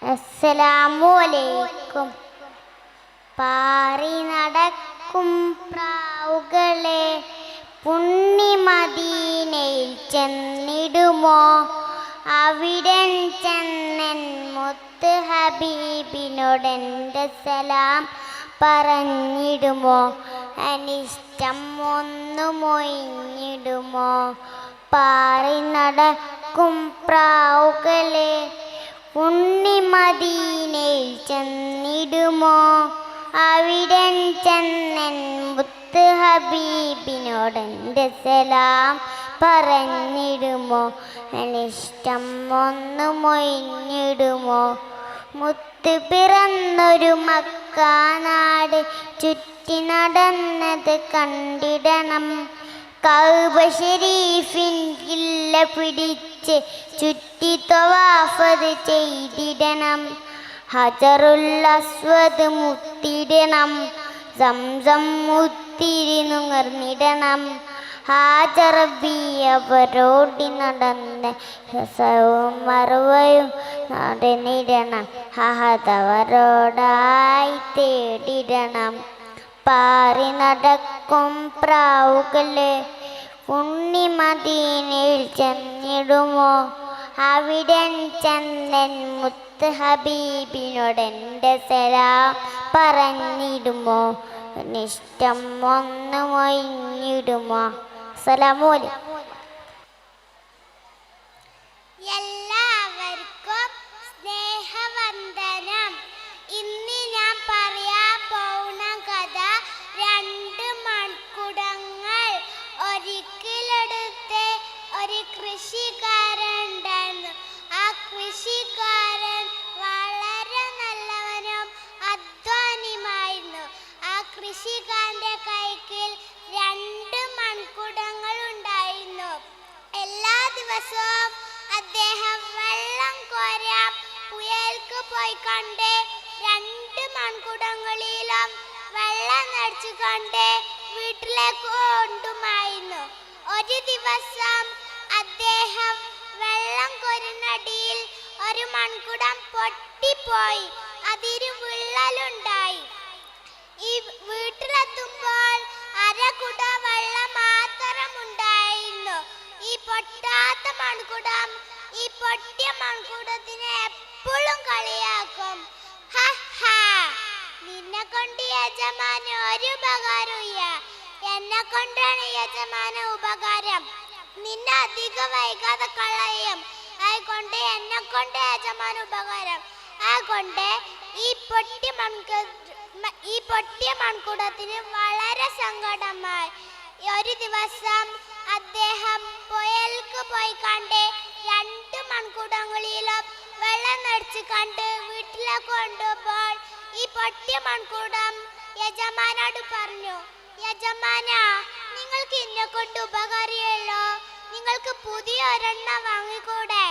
അസ്സലാമു പാറി നടക്കും പ്രാവുകളെ പുണ്യമദീനയിൽ ചെന്നിടുമോ? അവിടെ ചെന്നൻ മുത്ത് ഹബീബിനോടെൻ്റെ സലാം പറഞ്ഞിടുമോ? അനിഷ്ടം ഒന്നു മൊഴിഞ്ഞിടുമോ? പാറി നടക്കും പ്രാവുകളെ പുണ്യമദീനയിൽ ചെന്നിടുമോ? അവിടെ ചെന്നൻ മുത്ത് ഹബീബിനോടെൻ്റെ സലാം പറഞ്ഞിടുമോ? അനിഷ്ടം ഒന്നു മൊഴിഞ്ഞിടുമോ? മുത്ത് പിറന്നൊരു മക്കാനാട് ചുറ്റി നടന്നത് കണ്ടിടണം. കഅബ ശരീഫിൻ കില്ല പിടിച്ച് ചുറ്റി തവാഫ് ചെയ്തിടണം. ഹജറുൽ അസ്വദ് മുത്തിടണം. സംസം മുത്തിരി നുകർന്നിടണം. ഹാജർ അവരോടി നടന്ന് ഹസവും മറുവയും നടന്നിടണം. ഹഹതവരോടായി തേടിടണം. പാറി നടക്കും പ്രാവുകളെ പുണ്യമദീനയിൽ ചെന്നിടുമോ? അവിടെ ചെന്നൻ മുത്ത് ഹബീബിനോടെൻ്റെ സലാം പറഞ്ഞിടുമോ? നിഷ്ടം ഒന്ന് മൊഴിഞ്ഞിടുമോ? അസ്സലാമു അലൈക്കും. എല്ലാവർക്കും സ്നേഹവന്ദനം. ഇന്ന് ഞാൻ പറയാൻ പോകുന്ന കഥ രണ്ട് മൺകുടങ്ങൾ. ഒരിക്കലെടുത്ത് ഒരു കൃഷിക്കാരൻ ഉണ്ടായിരുന്നു. ആ കൃഷിക്കാരൻ വളരെ നല്ലവനും അധ്വാനിയുമായിരുന്നു. ആ കൃഷിക്കാരൻ്റെ കൈക്കിൽ രണ്ട് മൺകുടങ്ങൾ ഉണ്ടായിരുന്നു. എല്ലാ ദിവസവും അദ്ദേഹം വെള്ളം കോരാൻ പുഴയിലേക്ക് പോയി കണ്ട് രണ്ട് മൺകുടങ്ങളിലും വെള്ളം നിറച്ചു കണ്ട് വീട്ടിലേക്ക് കൊണ്ടുമായിരുന്നു. ഒരു ദിവസം അദ്ദേഹം വെള്ളം കോരുന്നടിയിൽ ഒരു മൺകുടം പൊട്ടിപ്പോയി. അതിന് വിള്ളലുണ്ടായി. ഈ വീട്ടിലെത്തുമ്പോൾ അരകുട വെള്ളം മാത്രം ഉണ്ടായിരുന്നു. ഈ പൊട്ടാത്ത മൺകുടം ഈ പൊട്ടിയ മൺകുടത്തിനെ എപ്പോഴും കളിയാക്കും. നിന്നെ കൊണ്ട് യജമാന് ഒരു ഉപകാരമില്ല, എന്നെ കൊണ്ടാണ് യജമാന ഉപകാരം. നിന്നെ അധികം വൈകാതെ കളയും, അതുകൊണ്ട് എന്നെ കൊണ്ട് യജമാന ഉപകാരം. അതുകൊണ്ട് ഈ പൊട്ടിയ മൺകുടത്തിന് വളരെ സങ്കടമായി. ഒരു ദിവസം അദ്ദേഹം പുഴയിലേക്ക് പോയി കണ്ട് രണ്ട് മൺകുടങ്ങളിലും വെള്ളം നിറച്ച് കണ്ട് വീട്ടിലേക്ക് കൊണ്ടുപോകുമ്പോൾ ഈ പൊട്ടിയ മൺകുടം യജമാനോട് പറഞ്ഞു, യജമാന, നിങ്ങൾക്ക് എന്നെ കൊണ്ട് ഉപകാരമല്ലോ, നിങ്ങൾക്ക് പുതിയ ഒരെണ്ണം വാങ്ങിക്കൂടെ?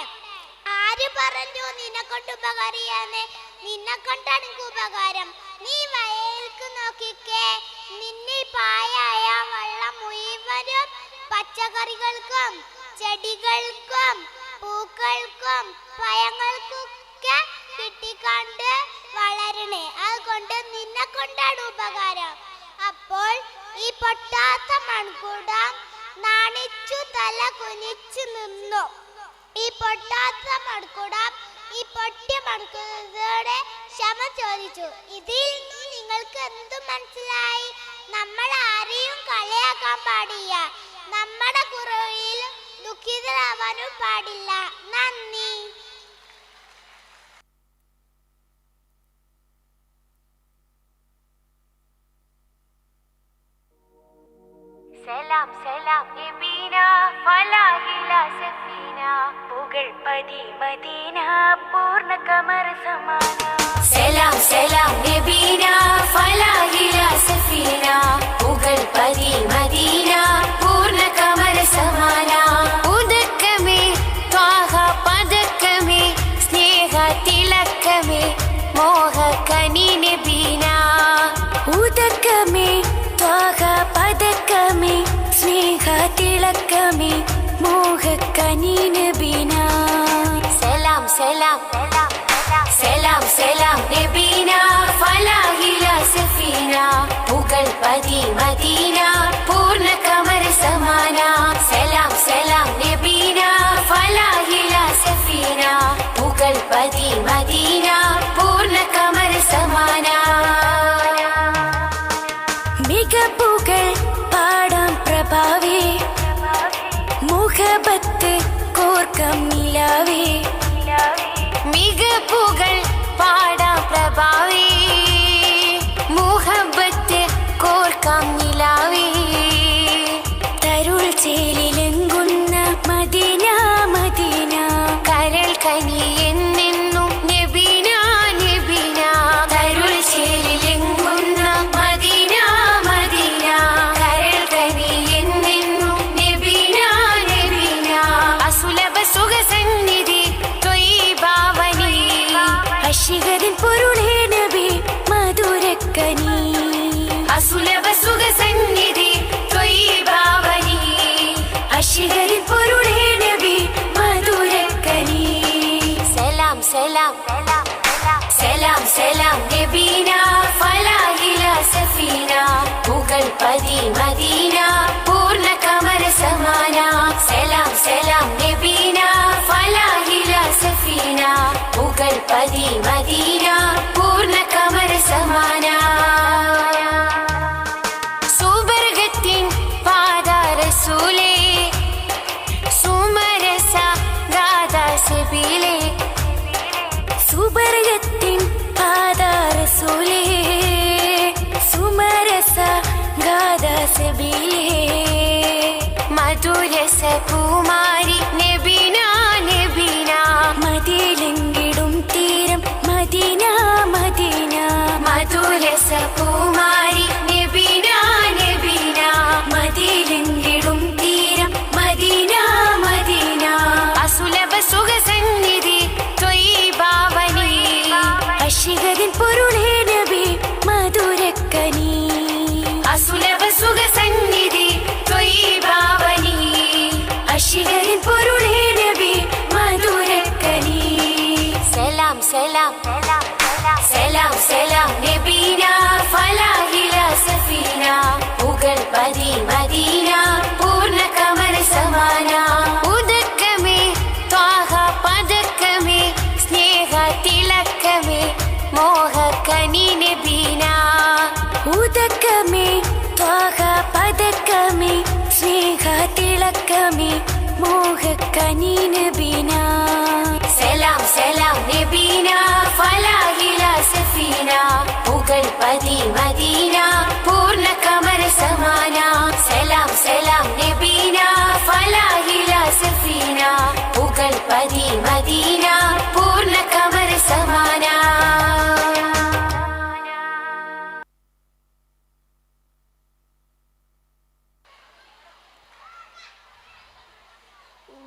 ആര് പറഞ്ഞു നിന്നെ കൊണ്ട് ഉപകാരിയാന്ന്? നിന്നെ കൊണ്ടാണ് എനിക്ക് ഉപകാരം. നീ വയലിലേക്ക് നോക്കിക്കേ, നിന്നെ പായായ വെള്ളം മുഴുവനും പച്ചക്കറികൾക്കും ചെടികൾക്കും പൂക്കൾക്കും പഴങ്ങൾക്കൊക്കെ കിട്ടിക്കണ്ട് വളരണേ. അതുകൊണ്ട് നിന്നെ കൊണ്ടാണ് ഉപകാരം. അപ്പോൾ ഈ പൊട്ടാത്ത മൺകുടം നാണിച്ചു തല കുനിച്ചു നിന്നു. ഈ പൊട്ടാത്ത മൺകുടം ഈ പൊട്ടിയ മൺകുടത്തോടെ ക്ഷമ ചോദിച്ചു. ഇതിൽ നിന്നും നിങ്ങൾക്ക് എന്തു മനസ്സിലായി? നമ്മൾ ആരെയും കളിയാക്കാൻ പാടില്ല, നമ്മുടെ കുറവിൽ ദുഃഖിതരാവാനും പാടില്ല. നന്ദി. സലാം സലാം നബീന ഫലാഹില സഫീന പുകഴ്പതി മദീന പൂർണ്ണ കമർ സമാന. സലാം സലാം നബീന ഫലാഹില സഫീന പുകഴ്പതി മദീന പൂർണ്ണ കമർ സമാന. ഉദക്കമേ ത്വാഹ പദക്കമേ സ്നേഹ തിലക്കമേ മോഹ കനി നബീന. ഉദക്കമേ ത്വാഹ പദക്കമേ സ്നേഹ തിളക്കമേ മോഹ കനി നബീന. സലാം സലാം സലാം സലാം നബീന ഫലാഹില സഫീന പുകൾപതി മദീന പൂർണ്ണ കമർ സമാന സലാം സലാം നബീന ഫലാഹില സഫീന പുകൾപതി മദീന പൂർണ്ണ കമർ സമാന മികപ്പുകൾ പാടാം പ്രഭാവേ മുഖബത്ത് കോർക്കം നിലാവേ മികപ്പുകൾ പാടാം പ്രഭാവേ മുഹബത്ത് കോർക്കാം നിലാവേ തരുൾ ചേലിലെങ്കുന്ന മദീന മദീന കരൾ കനി എന്നെന്നും നബീന നബീന തരുൾ ചേലിലെങ്കുന്ന മദീന മദീന കരൾ കനി എന്നെന്നും നബീന നബീന അസുലഭ സുഖസന്നിധി ത്വയ്യിബാവനി അശിഗരിൻ പൊരുളേ നബി മധുരക്കനി അസുലഭ സുഖസന്നിധി ത്വയ്യിബാവനി അശിഗരിൻ പൊരുളേ നബി മധുരക്കനി സലാം സലാം സലാം സലാം നബീന ഫലാഹില സഫീന പുകൾപതി മദീന പൂർണ്ണ കമർ സമാന സലാം സലാം നബീന ഫലാഹില സഫീന പുകൾപതി മദീന പൂർണ്ണ കമർ സമാന സുബർഗത്തിൻ പാദരസൂലേ സുമരസ ഗാദാസബീലേ സുബർഗത്തിൻ പാദരസൂലേ സുമരസ ഗാദാസബീലേ മധുരസ കുമാരി നബീന നബീന മതിലെങ്കിടും തീരം മദീന മദീന മധുരസ കുമാരി നബീന നബീന മതിലെങ്കിടും തീരം മദീന മദീന അസുലഭ സുഖസന്നിധി ത്വയ്യിബാവനി അശിഗരിൻ പൊരുളേ നബി മധുരക്കനി അസുലഭ സുഖസന്നിധി ത്വയ്യിബാവനി അശിഗരിൻ പൊരുളേ നബി മധുരക്കനി സലാം സലാം സലാം സലാം നബീന ഫലാഹില സഫീന പുകൾപതി മദീന പൂർണ്ണ കമർ സമാന ഉദക്കമേ ത്വാഹ പദക്കമേ സ്നേഹ തിലക്കമേ മോഹക്കനി നബീന ഉദക്കമേ ത്വാഹ പദക്കമേ സ്നേഹ തിളക്കമേ മോഹക്കനി നബീന സലാം സലാം നബീന ഫലാഹില സഫീന പുകൾപതി മദീന പൂർണ്ണ കമർ സമാന സലാം സലാം നബീന ഫലാഹില സഫീന പുകൾപതി മദീന പൂർണ്ണ കമർ സമാന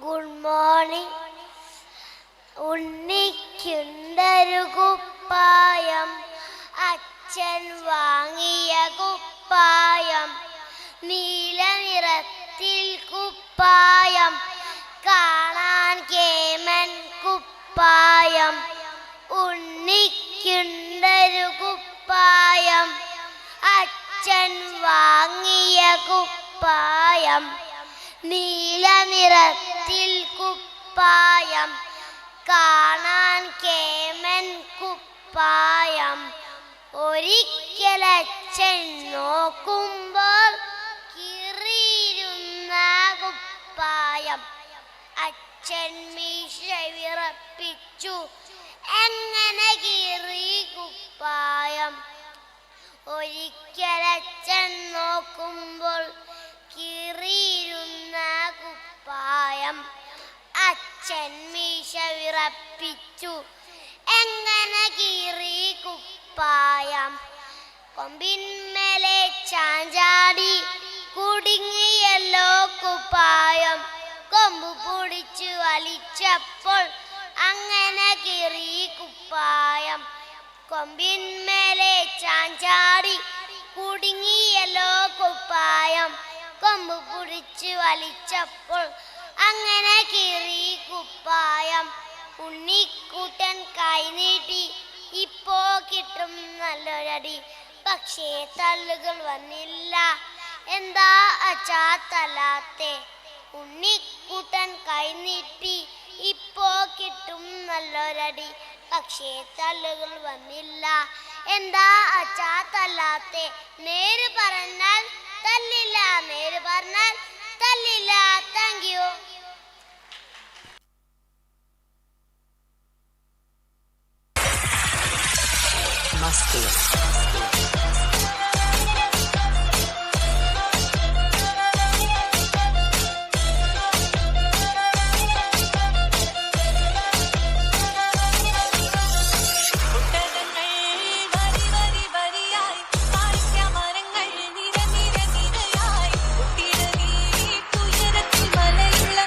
ഗുഡ് മോർണിംഗ്. ഉണ്ണിക്കുണ്ടൊരു കുപ്പായം, അച്ഛൻ വാങ്ങിയ കുപ്പായം, നീല നിറത്തിൽ കുപ്പായം, കാണാൻ കേമൻ കുപ്പായം. ഉണ്ണിക്കുണ്ടൊരു കുപ്പായം, അച്ഛൻ വാങ്ങിയ കുപ്പായം, നീല നിറത്തിൽ കുപ്പായം, കാണാൻ കേമൻ കുപ്പായം. ഒരിക്കലച്ഛൻ നോക്കുമ്പോൾ കീറിയിരുന്ന കുപ്പായം. അച്ഛൻ മീശ വിറപ്പിച്ചു, എങ്ങനെ കീറി കുപ്പായം? ഒരിക്കലച്ഛൻ നോക്കുമ്പോൾ കീറിയിരുന്ന കുപ്പായം. അച്ഛൻ മീശ വിറപ്പിച്ചു, എങ്ങനെ കീറി കുപ്പായം? കൊമ്പിന്മേലെ ചാഞ്ചാടി കുടുങ്ങിയല്ലോ കുപ്പായം. കൊമ്പ് പൊടിച്ചു വലിച്ചപ്പോൾ അങ്ങനെ കീറി കുപ്പായം. കൊമ്പിന്മേലെ ചാഞ്ചാടി കുടുങ്ങിയല്ലോ കുപ്പായം. കൊമ്പ് പിടിച്ച് വലിച്ചപ്പോൾ അങ്ങനെ കീറി കുപ്പായം. ഉണ്ണിക്കൂട്ടൻ കൈനീട്ടി ഇപ്പോ കിട്ടും നല്ലൊരടി. പക്ഷേ തല്ലുകൾ വന്നില്ല, എന്താ അച്ഛാ തല്ലാത്തെ? ഉണ്ണിക്കൂട്ടൻ കൈനീട്ടി ഇപ്പോ കിട്ടും നല്ലൊരടി. പക്ഷേ തല്ലുകൾ വന്നില്ല, എന്താ അച്ഛാ തല്ലാത്തെ? നേര് പറഞ്ഞാൽ തല്ലില്ല, നേര് പറഞ്ഞാൽ തല്ലില്ല. Thank you. തുയരത്തിൽ മലയുള്ള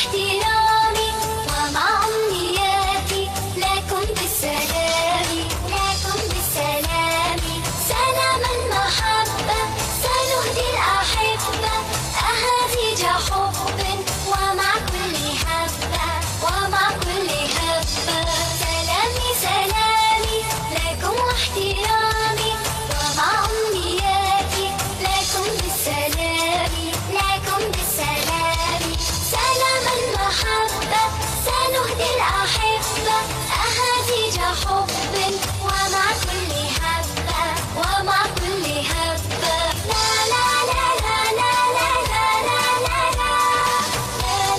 واحترامي ومع أمنياتي لكم بالسلام، لكم بالسلام. سلام المحبة سنهدي الأحبة أهازيج حب ومع كل هبة، ومع كل هبة. سلامي سلامي لكم واحترامي ومع أمنياتي لكم بالسلام، لكم بالسلام. سلام المحبة سنهدي الأحبة أهازيج حب ومع كل هبة، ومع كل هبة. لا لا لا لا لا لا لا لا لا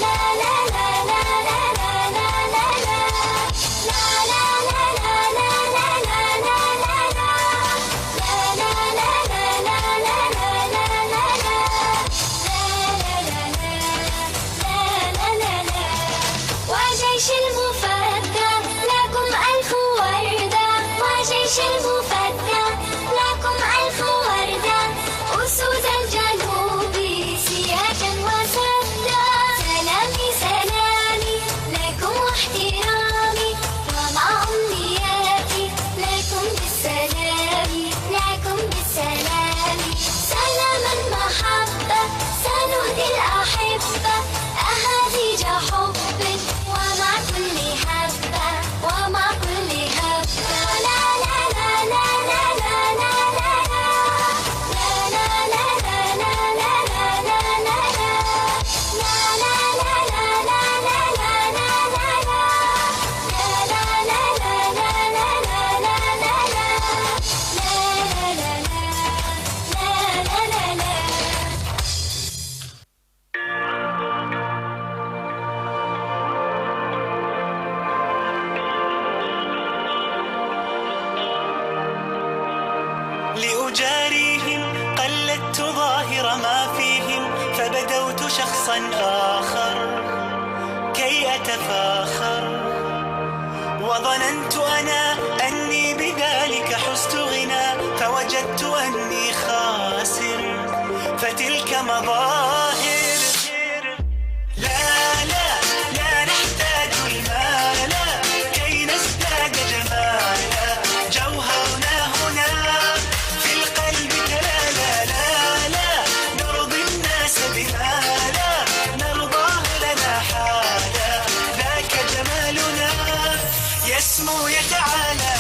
لا لا لا لا لا لا لا وجيش المفدى لكم ألف وردة، وجيش المفدى لكم ألف وردة. أسود الجنوب سياجا وسدا. سلامي سلامي لكم واحترامي ومع أمنياتي لكم بالسلام، لكم بالسلام. سلام المحبة سنهدي الأحبة أهازيج حب ومع كل هبة، ومع كل هبة. لا لا لا لا لا لا لا لا لا لا لا لا لا لا لا لأجاريهم قلدت ظاهر ما فيهم، فبدوت شخصا آخر كي أتفاخر، وظننت أنا أني بذلك حزت غنى، فوجدت أني خاسر، فتلك مظاهر. لا لا لا نحتاج المال كي نزداد جمالا، جوهرنا هنا في القلب. لا لا لا لا نرضي الناس بما لا نرضاه لنا حالا، ذاك جمالنا يسمو يتعالى.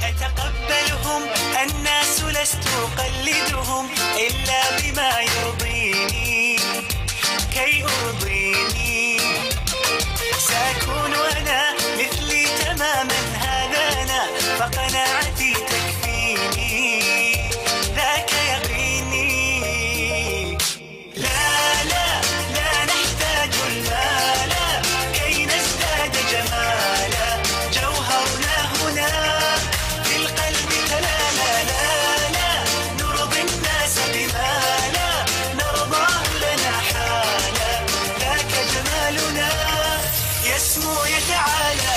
أتقبلهم الناس لست أقلدهم إلا بما يرضيني كي أرضيني، سأكون أنا مثلي تماما، هذا أنا فقناعتي تكفيني، ذاك يقيني. لا لا لا نحتاج المال كي نزداد جمالا، جوهرنا هنا في القلب. لا لا لا لا نرضي الناس بما لا نرضاه لنا حالا، ذاك جمالنا يسمو يتعالى.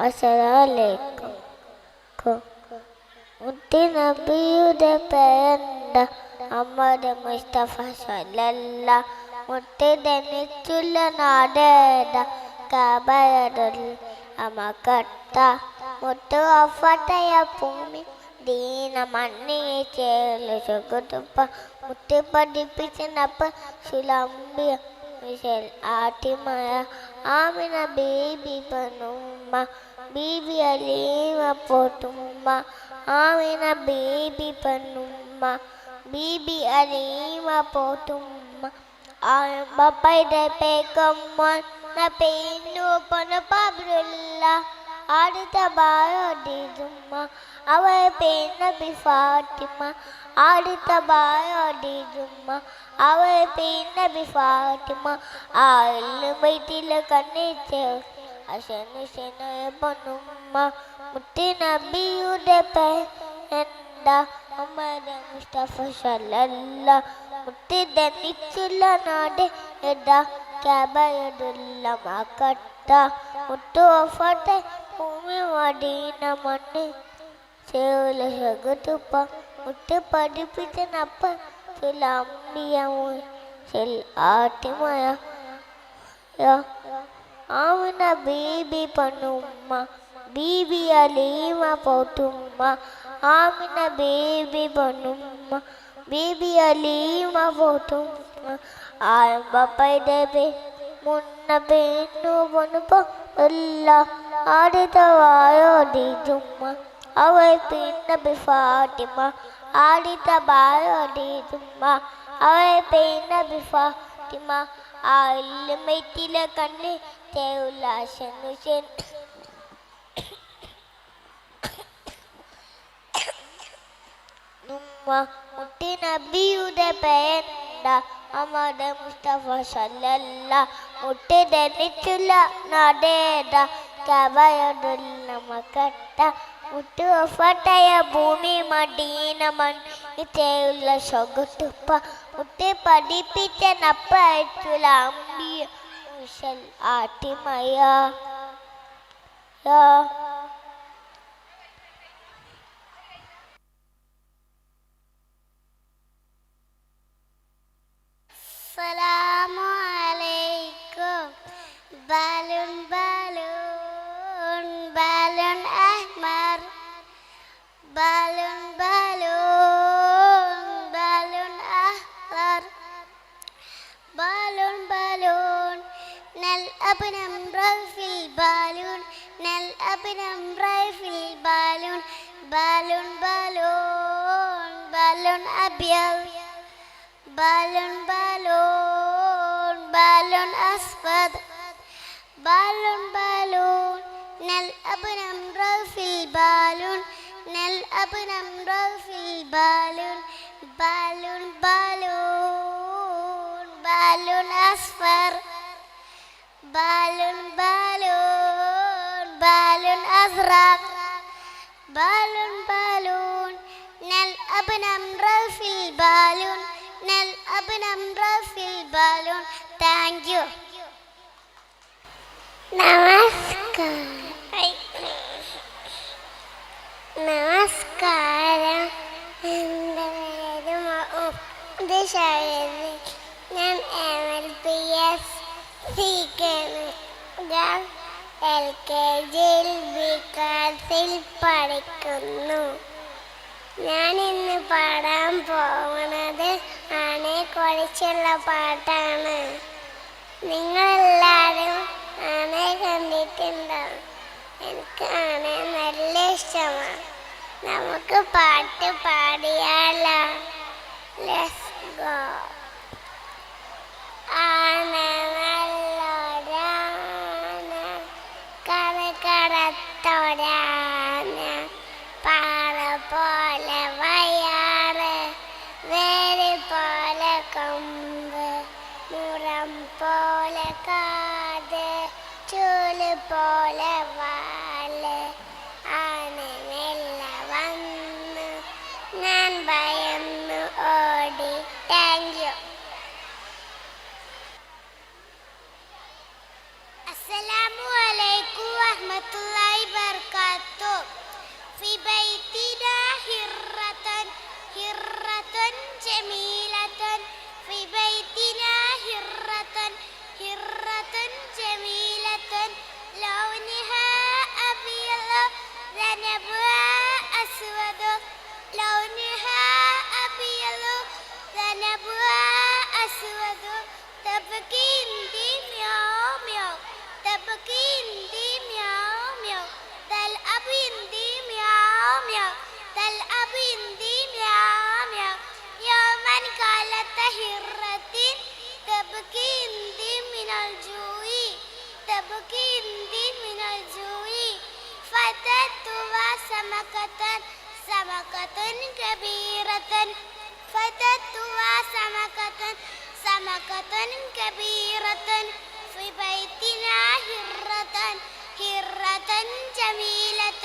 അസ്സലാമലൈക്കും. മുത്തി നബിയുടെ പേരെന്താ? മുഹമ്മദ് മുസ്തഫ സല്ലല്ലാ. മുത്തി ജനിച്ചുള്ള നാടേതാ? കഅബയുടെ മക്കത്ത. മുത്ത് വഫാത്തായ ഭൂമി ദീന മണ്ണിയെ ചേർന്ന് സുഗതുപ്പ. മുത്തി പഠിപ്പിച്ചപ്പ സുലംബിയ മിഷൽ ആട്ടിമയ ആമിന ബീബി പനുമ്മ. ബീബി അലീമ പോട്ടുമ്മ. ആമിന ബീബി പനുമ്മ. ബീബി അലീമ പോട്ടുമ്മ. ബപ്പയുടെ പേക്കമ്മോൻ നപ്പേന്നു പന പബ്രുല്ല. അടുത്ത ബായോടിതുമ്മ അവയെ പേനബി ഫാത്തിമ. അടുത്ത ബായോടിതുമ്മ അവയെ പേനബി ഫാത്തിമ. ആയിലുമൈത്തിലെ കണ്ണിച്ചേ അശനുശനയ പനുമ്മ. മുത്തി നബിയുടെ പേരെന്താ? മുഹമ്മദ് മുസ്തഫ സല്ലല്ലാ. മുത്തി ജനിച്ചുള്ള നാട് ഏതാ? കഅബയുടെ മക്കത്ത. മുത്ത് വഫാത്തായ ഭൂമി മദീന മണ്ണ് ചേർന്ന് സുഗതുപ്പ. മുത്ത് പഠിപ്പിച്ചപ്പ സുലംബിയ മിഷൽ ആട്ടിമയ ആമിന ബീബി പനുമ്മ. ബീബി അലീമ പോട്ടുമ്മ. ആമിന ബീബി പനുമ്മ. ബീബി അലീമ പോട്ടുമ്മ. ബപ്പയുടെ മുന്ന പേന്നു പനുപ്പ ഇല്ല. അടുത്ത വായോടിതുമ്മ അവയെ പേനബി ഫാത്തിമ. അടുത്ത ബായോടിതുമ്മ അവയെ പേനബി ഫാത്തിമ. ആയിലുമൈത്തിലെ കണ്ണ് തേഉലാശനുശൻ മുത്തി നബിയുടെ പേരെന്താ? മുഹമ്മദ് മുസ്തഫ സല്ലല്ലാ. മുത്തി ജനിച്ചുള്ള നാടേതാ? കഅബയുടെ മക്കത്ത. മുത്ത് വഫാത്തായ ഭൂമി മദീന മണ്ണ് ചേർന്ന് സുഗതുപ്പ. മുത്തി പഠിപ്പിച്ചപ്പ സുലംബിയ Mitchel ആട്ടിമയ Assalamu alaikum. Balun balun balun ahmar. Balun balun balun ahmar. Balun balun نلعب نمرة في البالون. نلعب نمرة في البالون. بالون بالون بالون أبيض. بالون بالون بالون أسود. بالون بالون نلعب نمرة في البالون. نلعب نمرة في البالون. بالون بالون بالون أصفر. بالون بالون بالون أزرق. بالون بالون نلعب نمرة في البالون. نلعب نمرة في البالون. Thank you. നമസ്കാരം. എൻ്റെ പേര് മുഹമ്മദ് ഷഹീദ്. ഞാൻ MLPS LKG ബി ക്ലാസ്സിൽ പഠിക്കുന്നു. ഞാൻ ഇന്ന് പാടാൻ പോകുന്നത് ആനയെക്കുറിച്ചുള്ള പാട്ടാണ്. നിങ്ങളെല്ലാവരും ആനയെ കണ്ടിട്ടുണ്ടോ? എനിക്ക് ആനയെ നല്ല ഇഷ്ടമാണ്. നമുക്ക് പാട്ട് പാടിയാലോ? Let's go. ആന നല്ലൊരാന, കടത്തൊരാന, പാറ പോലെ വയ്യാറ്, വേര് പോലെ കൊമ്പ്, മുറം പോലെ കാത്, ചൂല് പോലെ വാല്. ആന മെല്ലെ വന്നു, ഞാൻ ഭയന്നു ഓടി. Thank you. അസ്സലാമു അലൈക്കും വറഹ്മത്തുള്ളാഹി ذنبها أسود لونها أبيض ذنبها أسود تبكي عندي مياو مياو تبكي عندي مياو مياو تلعب عندي مياو مياو تلعب عندي مياو مياو يوما قالت هرة تبكي عندي من الجوع تبكي عندي من الجوع فتتها سمكة سمكة كبيرة فتتها سمكة كبيرة في بيتنا هرة هرة جميلة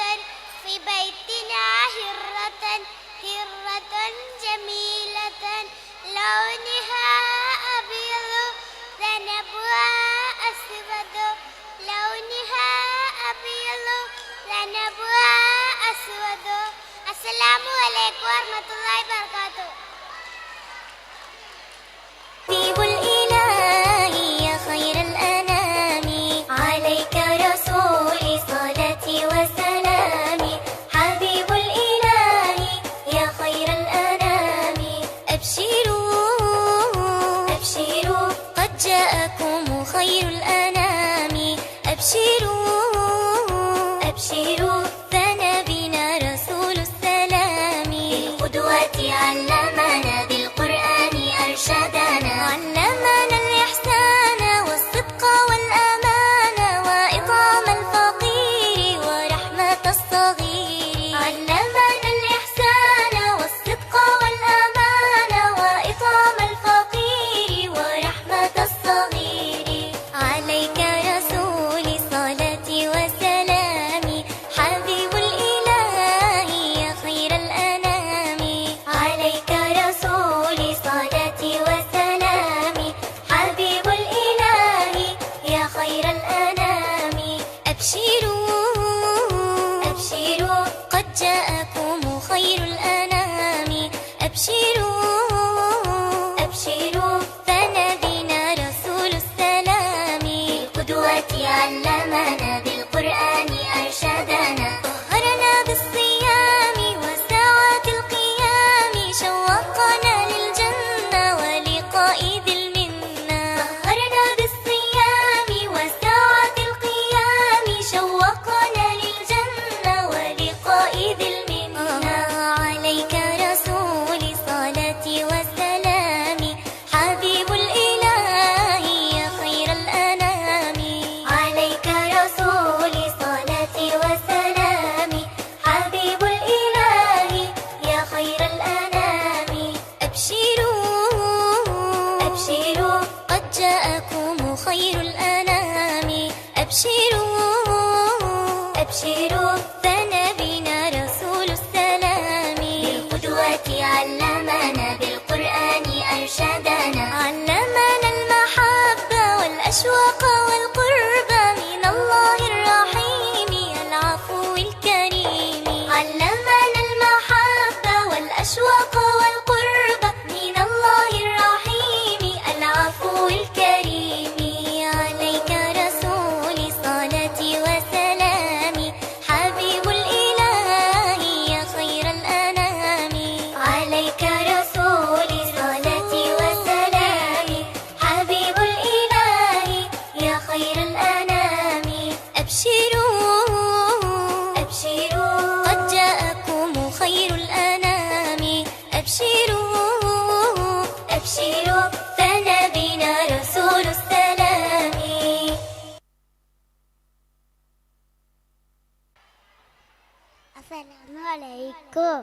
في بيتنا هرة هرة جميلة لونها أبيض ذنبها أسود لونها أبيض ذنبها أسود. السلام عليكم ورحمة الله وبركاته. حبيب الإله يا خير الأنام عليك رسولي صلاتي وسلامي حبيب الإله يا خير الأنام أبشروا أبشروا قد جاءكم خير الأنام أبشروا أبشروا فنبينا رسول السلام بالقدوة علمنا بالقرآن أرشدنا علمنا الإحسان والصدق والأمانة وإطعام الفقير ورحمة الصغير علمنا الإحسان والصدق والأمانة وإطعام الفقير ورحمة الصغير عليك رسولي صلاتي وسلامي حبيب الإله يا خير الأنام عليك رسولي صلاتي وسلامي حبيب الإله يا خير الأنام أبشروا أبشروا قد جاءكم خير الأنام أبشروا أبشروا فنبينا رسول السلام بالقدوة علمنا بالقرآن أرشدنا طهرنا بالصيام وساعات القيام شوقنا للجنة ولقاء ذي المنة طهرنا بالصيام وساعات القيام شوقنا للجنة ولقاء ذي المنة عليك رسولي صلاتي وسلامي حبيب الإله يا خير الأنام عليك رسولي صلاتي وسلامي حبيب الإله يا خير الأنام أبشروا أبشروا قد جاءكم خير الأنام أبشروا أبشروا فنبينا رسول السلام بالقدوة علمنا بالقرآن أرشدنا علمنا المحبة والأشواق والقرب من الله الرحيم العفو الكريم علمنا المحبة والأشواق والقرب من الله الرحيم العفو الكريم عليك رسولي صلاتي وسلامي حبيب الإله يا خير الأنام عليك رسولي صلاتي وسلامي حبيب الإله يا خير الأنام أبشروا أبشروا قد جاءكم خير الأنام أبشروا أبشروا فنبينا رسول السلام. السلام عليكم.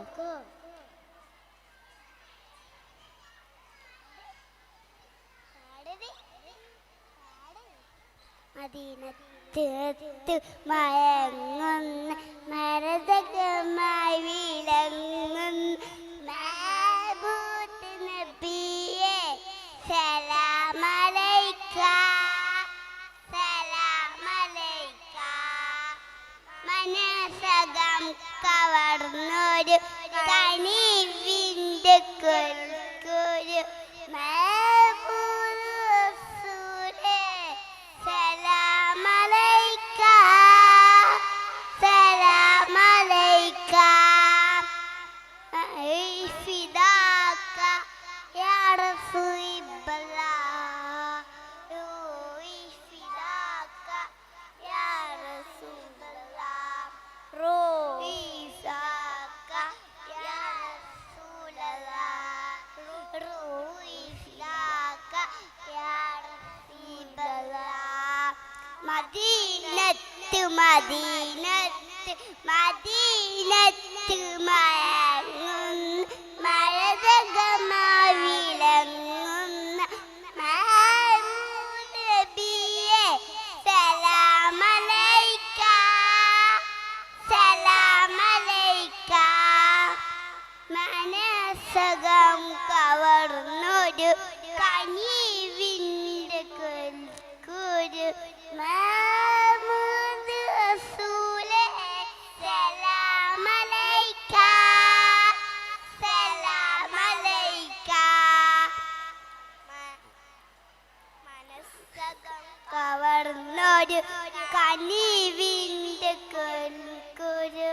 മദീനത്ത് മയങ്ങുന്ന മരതകമായി വിളങ്ങുന്ന മഹബൂബ് നബിയേ സലാം അലൈക സലാം അലൈക മനസകം കവർന്നൊരു കനിവിൻ്റെ കൊൽക്കൊരു മഹബൂബ് റസൂലേ സലാം അലൈക സലാം അലൈക മദീനത്ത് മദീനത്ത് മയങ്ങുന്ന മഴതകമാവിളങ്ങുന്ന മഹമൂദ് നബിയെ സലാമലൈക സലാമലൈക. മനസ്സകം കവർന്നൊരു കനിവിൻ്റെ കുരു മഹമൂദ് റസൂലേ സലാമലൈക സലാമലൈക. മനസ്സകം കവർന്നൊരു കനിവിൻ്റെ കുരു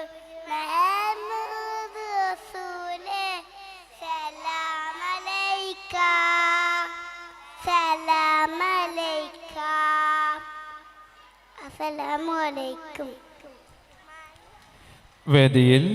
മഹമൂദ് റസൂലേ സലാമലൈക സലാമലൈക. അസ്സലാമു അലൈക്കും. വേദിയിൽ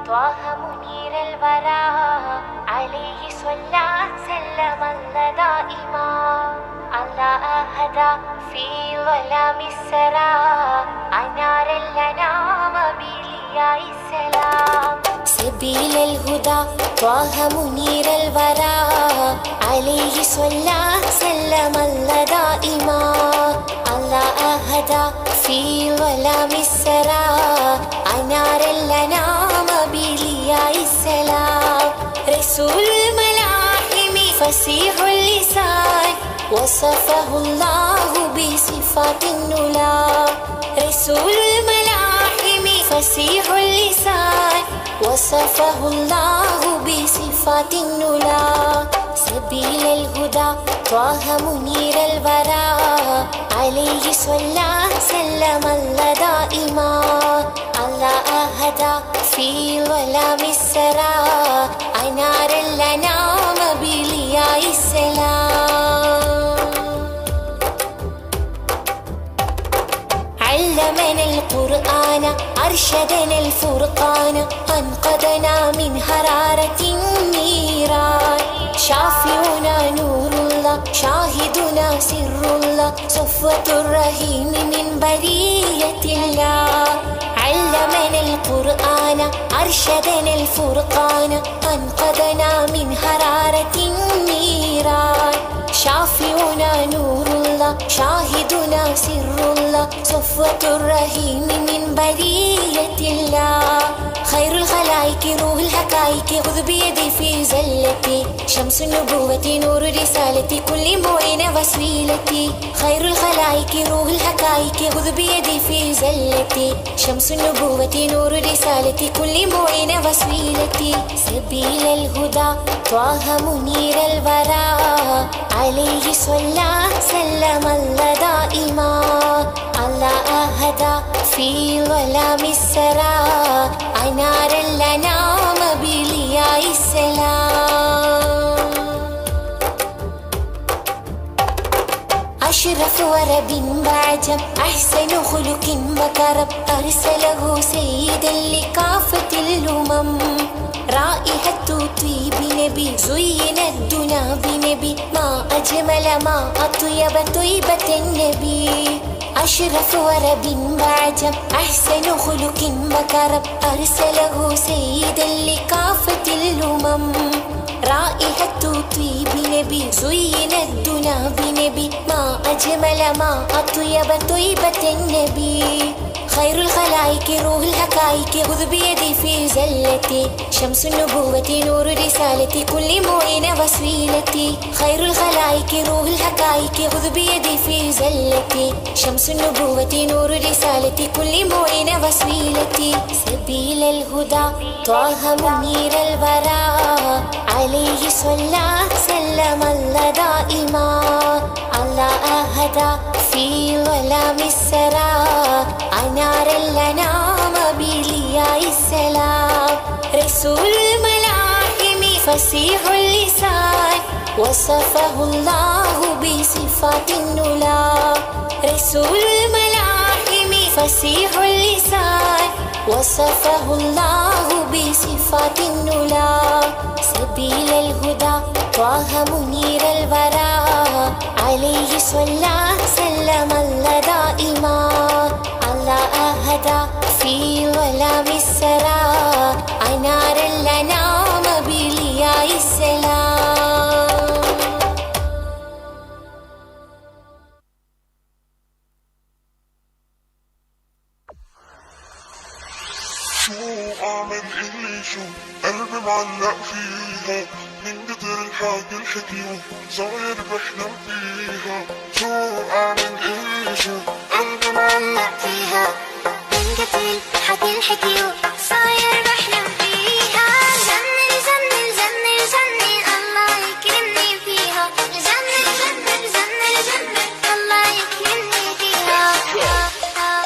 طه منير الورى عليه صلى سلم الله دائما الله أهدى في ظلام السرى أنار الأنام بلياء السلام سبيل الهدى طه منير الورى عليه صلى سلم الله دائما الله أهدى في ظلام السرى أنار الأنام بلياء السلام رسول الملاحم فصيح اللسان وصفه الله بصفات النلا رسول الملاحم فصيح اللسان وصفه الله بصفات النلا سبيل الهدى طه منير الورى عليه صلى سلم الله دائما الله أهدى في ظلام السرى أنار الأنام بلياء السلام علمنا القرآن أرشدنا الفرقان أنقذنا من حرارة النيران شافعنا نور الله شاهدنا سر الله صفوة الرحيم من برية الله علمنا القرآن أرشدنا الفرقان أنقذنا من حرارة النيران شافعنا نور الله شاهدنا سر الله صفوة الرحيم من برية الله خير الخلائق روح الحقائق خذ بيدي في زلتي شمس النبوة نور رسالتي كل معين وسيلتي خير الخلائق روح الحقائق خذ بيدي في زلتي شمس النبوة نور رسالتي كل معين وسيلتي سبيل الهدى طه منير الورى عليه صلى سلم الله دائما الله أهدى في ظلام السرى أنار الأنام بلياء السلام أشرف ورب بعجم أحسن خلق وكرم أرسله سيدا لكافة الأمم رائحة طيب نبي زين الدنا بنبي ما أجمل ما أطيب طيبة النبي أشرف ورب بعجم أحسن خلق وكرم أرسله سيدا لكافة الأمم رائحة طيب نبي زين الدنا بنبي ما أجمل ما أطيب طيبة النبي خير الخلائق روح الحقائق خذ بيدي في زلتي شمس النبوة نور رسالتي كل معين وسيلتي خير الخلائق روح الحقائق خذ بيدي في زلتي شمس النبوة نور رسالتي كل معين وسيلتي سبيل الهدى طه منير الورى عليه صلى سلم الله دائما الله أهدى في ظلام السرى أنار الأنام بلياء السلام رسول الملاحم فصيح اللسان وصفه الله بصفات النلا رسول الملاحم فصيح اللسان وصفه الله بصفات النلا سبيل الهدى طه منير الورى عليه صلى سلم الله دائما الله أهدى في ظلام السرى أنار الأنام بلياء السلام شو أعمل إلي شو قلبي معلق فيها من قدر الحاجة الحكيو صاير بحلم فيها شو أعمل إلي شو قلبي معلق فيها من قدر الحاجة الحكيو صاير بحلم فيها جنن جنن جنن جنن الله يكرمني فيها جنن جنن جنن جنن الله يكرمني فيها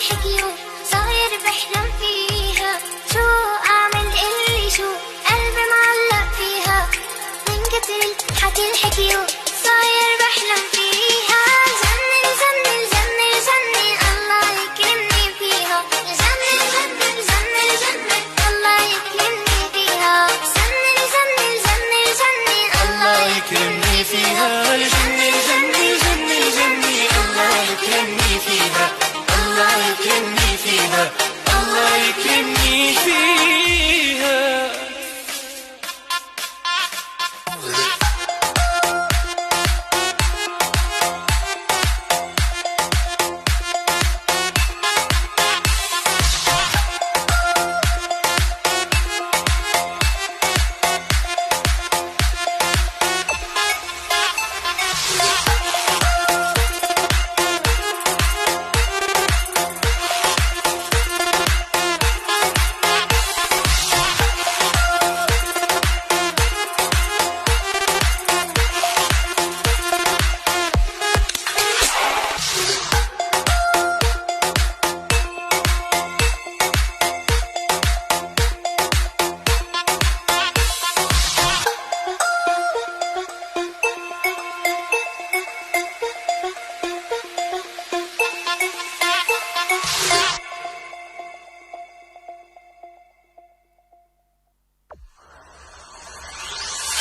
الحكي صاير بحلم فيها شو أعمل اللي شو قلبي معلق فيها من كتر الحكي الحكي صاير بحلم فيها جنن جنن جنن جنن الله يكرمني فيها جنن جنن جنن جنن الله يكرمني فيها جنن جنن جنن جنن الله يكرمني فيها جنن جنن جنن جنن الله يكرمني فيها الله يكرمني فيها الله يكرمني فيها.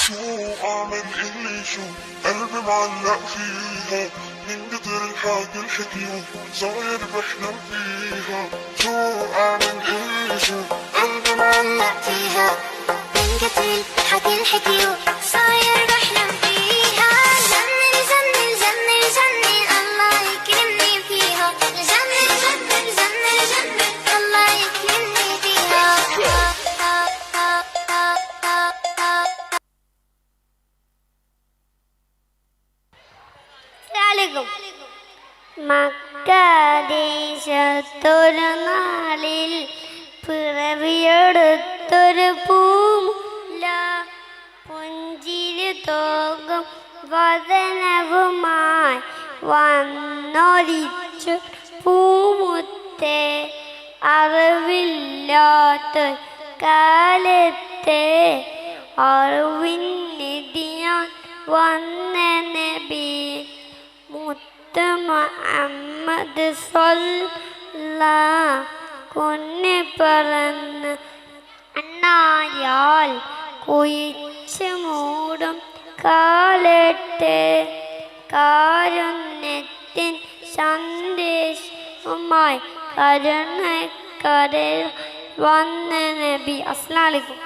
شو أعمل اللي شو قلبي معلق فيها من كتر الحاجة الحكيو صاير بحلم فيها شو أعمل اللي شو قلبي معلق فيها من كتر الحكي الحكي صاير بحلم فيها جنن جنن جنن جنن الله يكرمني فيها جنن جنن جنن جنن الله يكرمني فيها. മക്കദേശത്തൊരു നാളിൽ പിറവിയെടുത്തൊരു പൂമുല്ല പുഞ്ചിരി തോകും വദനവുമായി വന്നൊരിച്ചു പൂമുത്തെ അറിവില്ലാത്ത കാലത്തെ അറിവിന്നിധിയാൻ വന്ന നബി മുത്ത് മുഹമ്മദ് സ്വല്ലല്ലാഹു കുഞ്ഞ് പറന്ന് അണ്ണായാൽ കുയിച്ച് മൂടും കാലത്തെ കാരുണ്യത്തിൻ സന്ദേശവുമായി കരുണക്കരയിൽ വന്ന നബി. അസ്സലാമു അലൈക്കും.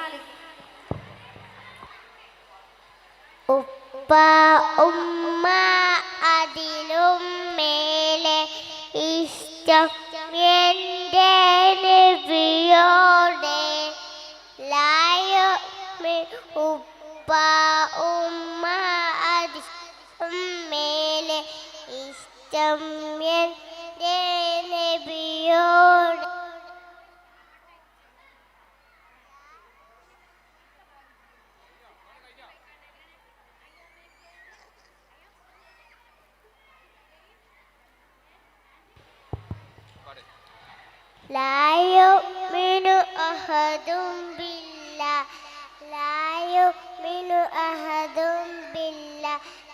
ഉപ്പ ഉമ്മ അതിലും മേലെ ഇഷ്ടം എൻ്റെ നബിയോടെ ഉപ്പ ഉമ്മ അതിലും മേലെ ഇഷ്ടം എൻ്റെ നബിയോടെ. لا يؤمن أحد بالله لا يؤمن أحد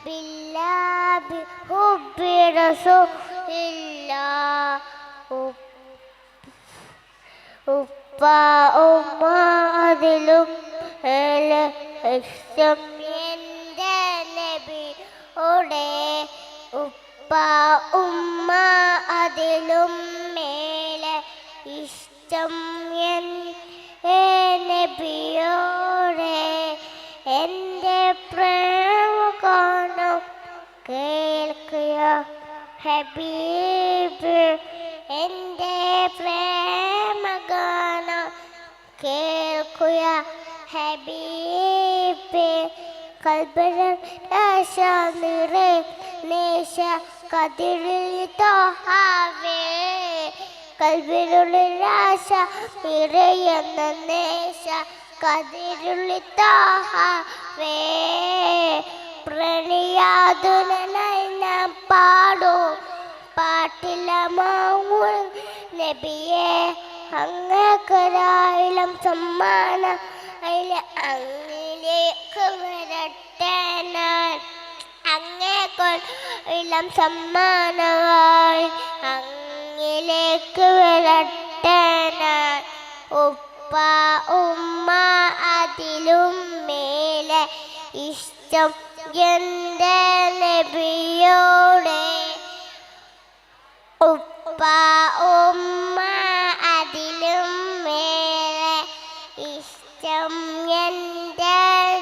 بالله بحب رسول الله ഉപ്പ ഉമ്മ അതിലും ഇഷ്ടം എൻ്റെ നബിയോടെ ഉപ്പ ഉമ്മ അതിലും മേലെ ഇഷ്ടം എൻ്റെ നബിയോടെ എൻ്റെ പ്രേമ കാണും കേൾക്കുക ഹബീബ് എൻ്റെ പ്രേമ ഗാനം കേൾക്കുക ഹബീബ് കൽബിൽ ആശ നിറേ നേശ കതിരിൽ തോഹാവേ കൽബിലുള്ളിൽ ആശ നിറയുന്ന നേശ കതിരുള്ളി തോഹാവേ പ്രണയാതുനായി ഞാൻ പാടും പാട്ടില മാങ്ങും നബിയെ അങ്ങേക്കൊരായിരം സമ്മാനം അതിൽ അങ്ങിലേക്ക് വരട്ടെ ഞാൻ അങ്ങേക്കൊരായിരം സമ്മാനമായി അങ്ങിലേക്ക് വരട്ടെ ഞാൻ ഉപ്പ ഉമ്മ അതിലും മേലെ ഇഷ്ടം എൻ്റെ നബിയോടെ ഉപ്പ ഉമ്മ അതിലും മേലെ ഇഷ്ടം എൻ്റെ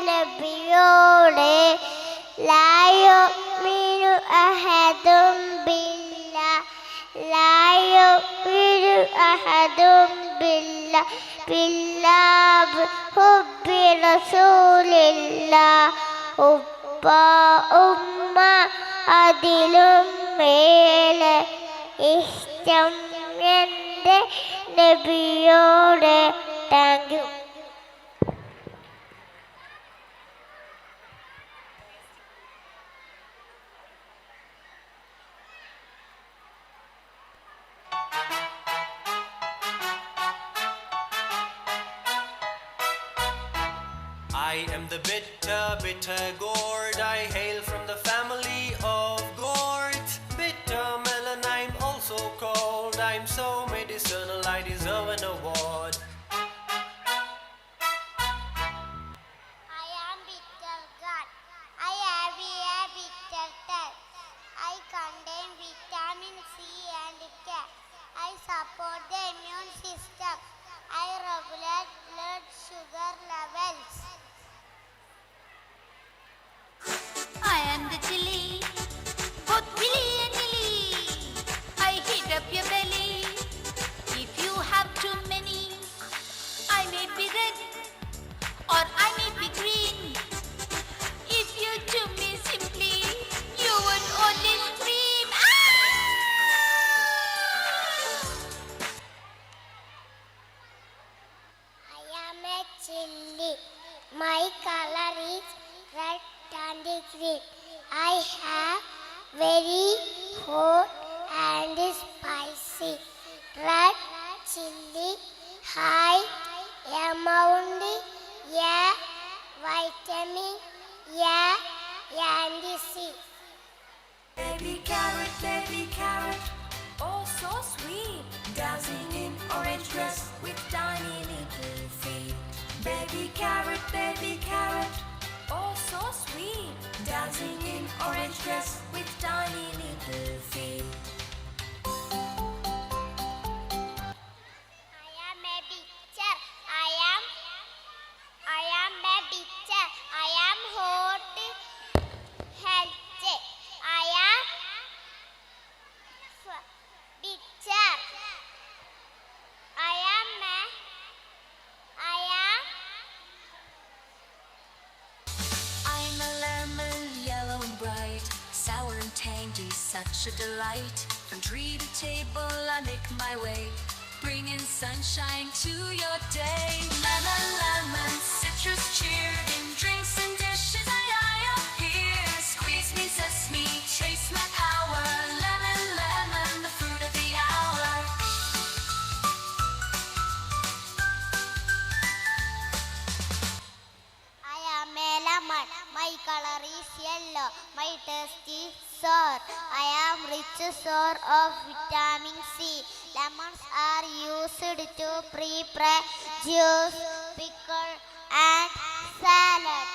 നബിയോടെ ലാ യുഅ്മിനു അഹദും ബില്ലാഹ് ലാ യുഅ്മിനു അഹദും ബില്ലാഹ് ഹുബ്ബി റസൂലില്ലാഹ് ഉപ്പ ഉമ്മ അതിലും മേലെ ഇഷ്ടം എൻ്റെ നബിയോടെ. Thank you. I am the bitter, bitter gourd. I hail from the family of gourd. Bitter melon, I'm also called. I'm so medicinal, I deserve an award. I am bitter gourd. I have a bitter taste. I contain vitamin C and K. I support the immune system. I regulate blood sugar levels. I am the chili, both Billy and Lily. I heat up your belly. If you have too many, I may be red or I may be green. If you chew me simply, you would only scream. I am a chili. My color is red and green. I have very hot and spicy red chili. High amount yeah, vitamin yeah, and C. Baby carrot, oh so sweet. Dancing in orange dress with tiny little feet. Baby carrot, oh so sweet. Dancing in orange dress with tiny little feet. I am a picture. I am a picture. I am hot, healthy. I am picture. I am I'm a lemon, yellow and bright, sour and tangy, such a delight. From tree to table I make my way, bringing sunshine to your day. Lemon, lemon, citrus cheer, in drinks and dishes I appear. Squeeze me sesame, taste my power. Lemon, lemon, the fruit of the hour. I am a lemon. My color is yellow. My taste is sour. I am rich source of vitamin C. Lemons are used to prepare juice, pickle, and salad.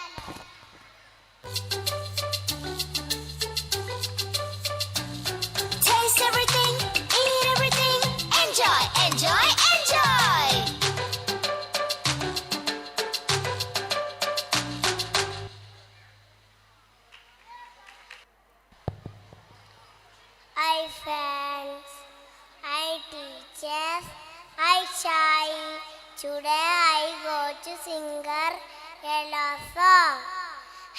Taste everything, eat everything, enjoy, enjoy, enjoy. Hi friends, hi teachers, hi Chai. Today I go to sing a hello song.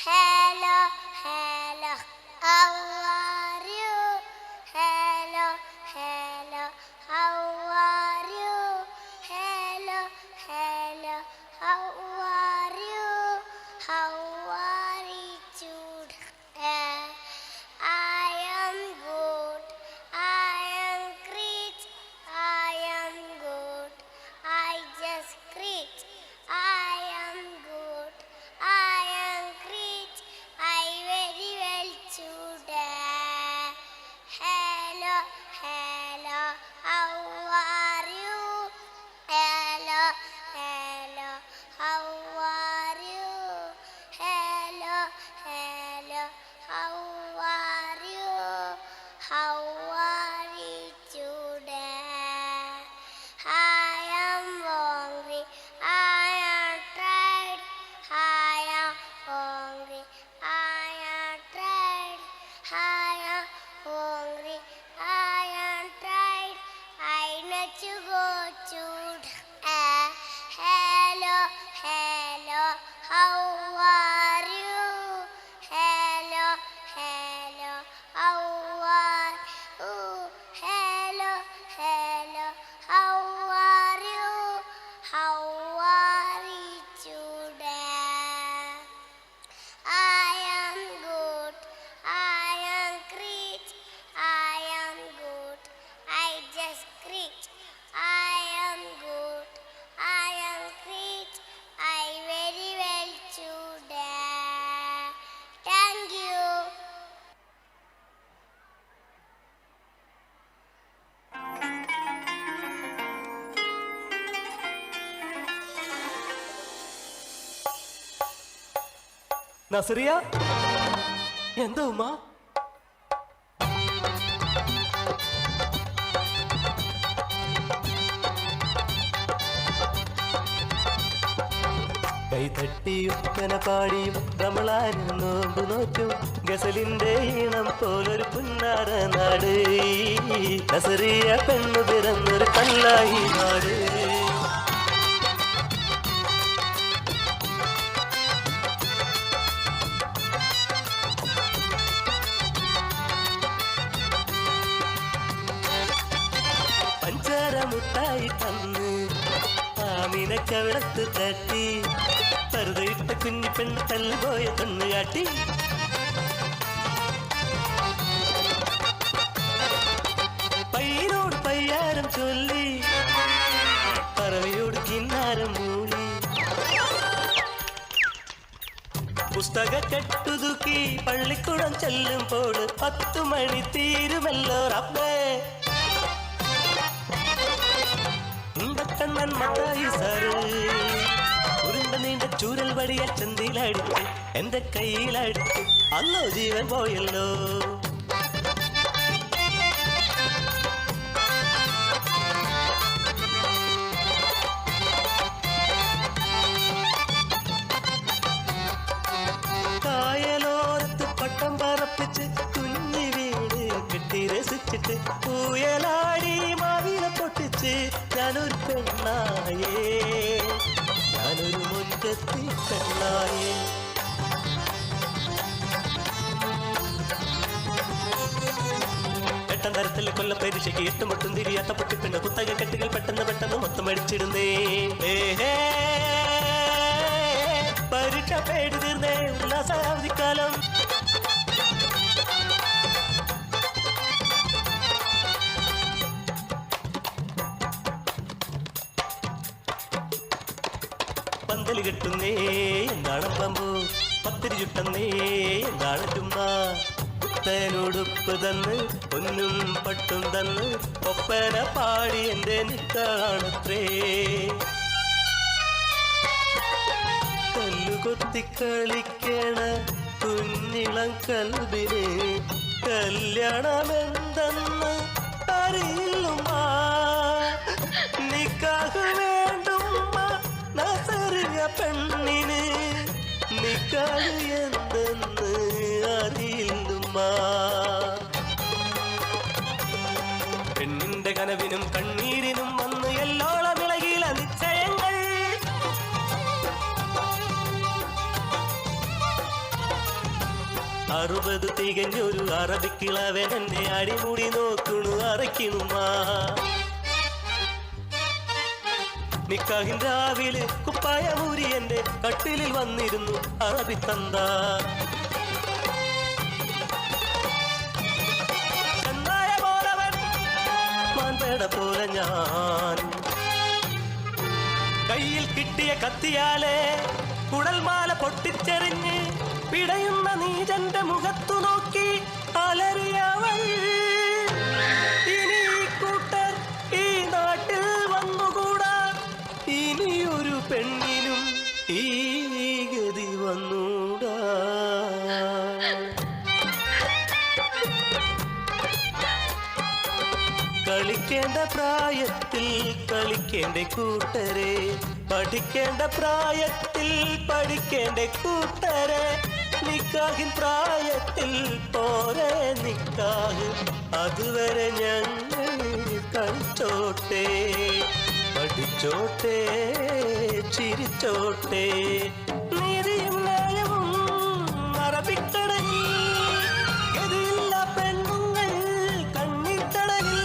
Hello, hello, how are you? Hello, hello, how are you? Hello, hello, how are you? How are you today? I am good, I am great, I വെച്ചു ഗോച്ചൂട് hello hello how are you hello hello how are you hello hello how are you how are you today I am good, I am great, I am good, I just great. I am good, I am great, I very well today. Thank you. Nazriya എന്താ ഉമ്മ? കൈതട്ടിയുപ്പന പാടിയും റമളാനും നോമ്പ് നോറ്റും ഗസലിന്റെ ഈണം പോലൊരു പുന്നാര നാട് നസറിയ പെണ്ണു പിറന്നൊരു കല്ലായി നാട്. പഞ്ചാരമുട്ടായി തന്ന് ആമിനക്കവിളത്ത് തട്ടി പറുതയിട്ട കുഞ്ഞി പെൺ തല്ലുപോയ കണ്ണ് കാട്ടി. പയ്യനോട് പയ്യാരം ചൊല്ലി പറവയോട് കിന്നാരം മൂളി പുസ്തക കെട്ടുതുക്കി പള്ളിക്കുടം ചെല്ലുമ്പോൾ 10 മണി തീരുമല്ലോ റബ്ബേ. കണ്ണൻ മത്തായി സാറ് ഉരുണ്ട നീണ്ട ചൂരൽ വടിയ ചന്തിയിലടിച്ച് എന്റെ കയ്യിലടിച്ച് അല്ലോ ജീവൻ പോയല്ലോ. കായലോരത്ത് പട്ടം പറപ്പിച്ച് കുഞ്ഞി വീട് കെട്ടി രസിച്ചിട്ട് പൂയലാടി മാവില പൊട്ടിച്ച് ഞാനൊരു പെണ്ണായേ, ഞാനൊരു മുറ്റത്തി പെണ്ണായേ. എട്ടാം തരത്തിൽ കൊല്ലപ്പരിശയ്ക്ക് 8 മുട്ടും തിരിയാത്ത പൊട്ടിപ്പിണ്ട് പുത്തക കെട്ടുകൾ പെട്ടെന്ന് മൊത്തം അടിച്ചിടുന്നേ. പരീക്ഷ പേടി തീർന്നേ ഉല്ലാസാവധിക്കാലം. പന്തല് കെട്ടുന്നേ എന്താണ് പമ്പു, പത്തിരി ചുട്ടുന്നേ എന്താണ് ചുമ്മ. പുത്തനുടുപ്പ് തന്ന് പൊന്നും പട്ടും തന്ന് ഒപ്പന പാടി എന്റെ നിക്കാണത്രേ. കല്ലുകൊത്തി കളിക്കണ കുഞ്ഞിളം കൽബിന് കല്യാണമെന്തെന്ന് അറിയില്ലുമ്മ. നിക്കാഹ് വേണ്ടുമ്മ നസറിയ പെണ്ണിന്, നിക്കാഹ് എന്തെന്ന് അറിയില്ലുമ്മ. പെണ്ണിന്റെ കനവിനും കണ്ണീരിനും വന്ന് എല്ലോളം ഇളകില നിശ്ചയങ്ങൾ. 60 തികഞ്ഞൊരു അറബിക്കിളവൻ എന്റെ അടിമുടി നോക്കണു അറയ്ക്കണുമ്മ. നിക്കാഹിൻ രാവിലെ കുപ്പായമൂരി എന്റെ കട്ടിലിൽ വന്നിരുന്നു അറബി തന്ത. ചെന്നായ പോലവൻ മാൻപേട പോലെ ഞാൻ കയ്യിൽ കിട്ടിയ കത്തിയാലെ കുടൽമാല പൊട്ടിച്ചെറിഞ്ഞ് പിടയുന്ന നീജന്റെ മുഖത്തു നോക്കി അലറിയവൾ. ഇനി കൂട്ടർ ഈ നാട്ടിൽ വന്നുകൂടാ, ഇനിയൊരു പെണ്ണിനും ഈ ഗതി വന്നൂടാ. കളിക്കേണ്ട പ്രായത്തിൽ കളിക്കേണ്ട കൂട്ടരെ, പഠിക്കേണ്ട പ്രായത്തിൽ പഠിക്കേണ്ട കൂട്ടരെ. നിക്കാഹിൻ പ്രായത്തിൽ പോരെ നിക്കാഹ്, അതുവരെ ഞങ്ങൾ കളിച്ചോട്ടെ പഠിച്ചോട്ടെ ചിരിച്ചോട്ടെ നീതിയും ന്യായവും അറബിക്കടലിൽ ഗതിയില്ല പെണ്ണുങ്ങൾ കണ്ണിത്തടലിൽ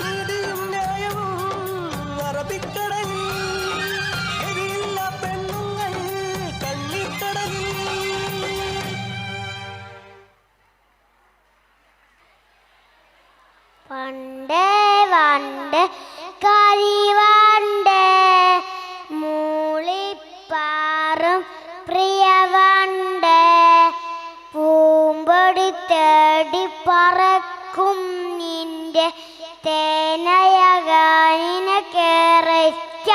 നീതിയും ന്യായവും അറബിക്കടലിൽ ഗതിയില്ല പെണ്ണുങ്ങൾ കണ്ണിത്തടലിൽ. പണ്ടേ വണ്ട് കരിവണ്ട് മൂളിപ്പാറും പ്രിയവണ്ട് പൂമ്പൊടി തേടി പറക്കും നിന്റെ തേനയകാനിനെ കേറിച്ച.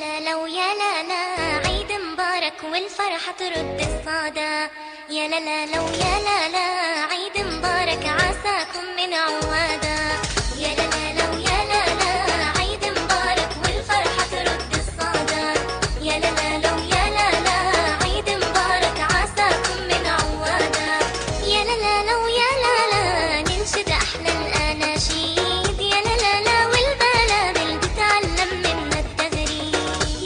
لا لا ويا لا لا عيد مبارك والفرحة ترد الصدى. يا لا لا لا ويا لا لا عيد مبارك عساكم من عوادا. يا لا لا لا ويا لا لا عيد مبارك والفرحة ترد الصدى. يا لا لا لا ويا لا لا عيد مبارك عساكم من عوادا. يا لا لا لا ويا لا لا ننشد أحلى الأناشيد. يا لا لا لا والبلابل بتعلم منا التغريد.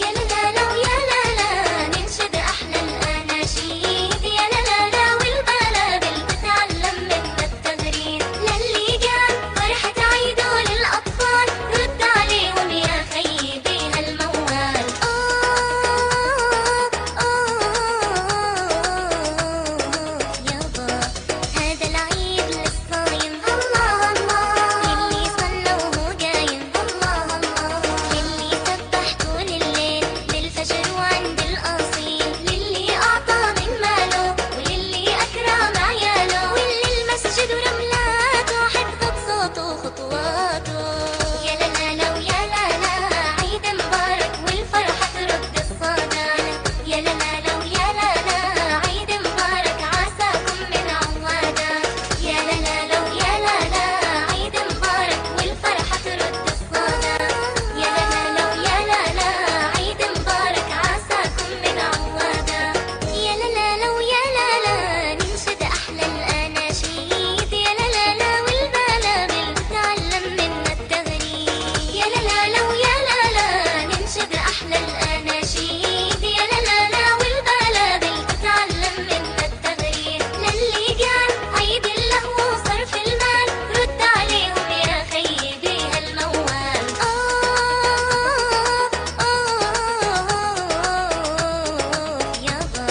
يا لا لا لا ويا لا لا ننشد أحلى الأناشيد. يا لا لا لا والبلابل بتعلم منا التغريد. للي جاب فرحة عيده للأطفال رد عليهم يا خيي بيها الموال. يابا هذا العيد للصايم الله الله. للي صلى وهو قايم الله الله. للي سبح طول الليل للفجر وعند الأصيل. للي أعطى من ماله وللي أكرم عياله. واللي المسجد ورملاته حفظت صوته وخطواته. يا لا لا لا ويا لا لا عيد مبارك والفرحة ترد الصدى. يا لا لا لا ويا لا لا عيد مبارك عساكم من عوادا. يا لا لا لا ويا لا لا عيد مبارك والفرحة ترد الصدى. يا لا لا لا ويا لا لا عيد مبارك عساكم من عوادا. يا لا لا لا ويا لا لا ننشد أحلى الأناشيد. يا لا لا لا والبلابل بتعلم منا التغريد. يا لا لا لا ويا لا لا ننشد أحلى الأناشيد. يا لا لا لا والبلابل بتعلم منا التغريد. للي قال عيد اللهو وصرف المال رد عليهم يا خيي بيها الموال. يابا